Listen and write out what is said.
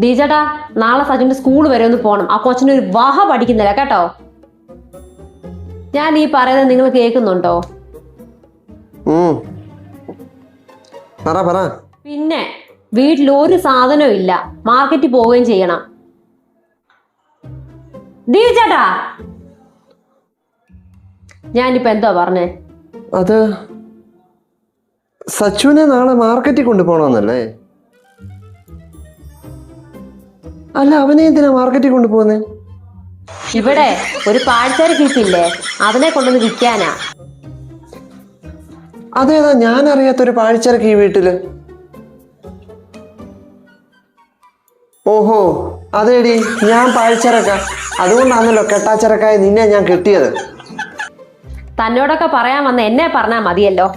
ഡീജേട്ടാ, നാളെ സജുന്റെ സ്കൂൾ വരെ ഒന്ന് പോണം. ആ കൊച്ചിനൊരു വഹ പഠിക്കുന്നില്ല കേട്ടോ. ഞാൻ ഈ പറയുന്നത് നിങ്ങൾ കേൾക്കുന്നുണ്ടോ? പിന്നെ വീട്ടിൽ ഒരു സാധനവും ഇല്ല, മാർക്കറ്റിൽ പോവുകയും ചെയ്യണം. ഡീജേട്ടാ, ഞാനിപ്പോ എന്താ പറഞ്ഞേ? അത് സച്ചുവിനെ നാളെ മാർക്കറ്റിൽ കൊണ്ടുപോകണമെന്നല്ലേ? അല്ല, അവനെ എന്തിനാ മാർക്കറ്റിൽ കൊണ്ടുപോകുന്നേ? ഇവിടെ ഒരു പാഴ്ചേരി കിട്ടില്ലേ, അതിനെ കൊണ്ടൊന്ന് വിൽക്കാനാ. അതേതാ ഞാൻ അറിയാത്തൊരു പാഴ്ചരക്ക് ഈ വീട്ടില്? ഓഹോ, അതേടി, ഞാൻ പാഴ്ചരക്ക. അതുകൊണ്ടാണല്ലോ കെട്ടാച്ചരക്കായി നിന്നെ ഞാൻ കെട്ടിയത്. തന്നോടൊക്കെ പറയാൻ വന്ന എന്നെ പറഞ്ഞാൽ മതിയല്ലോ.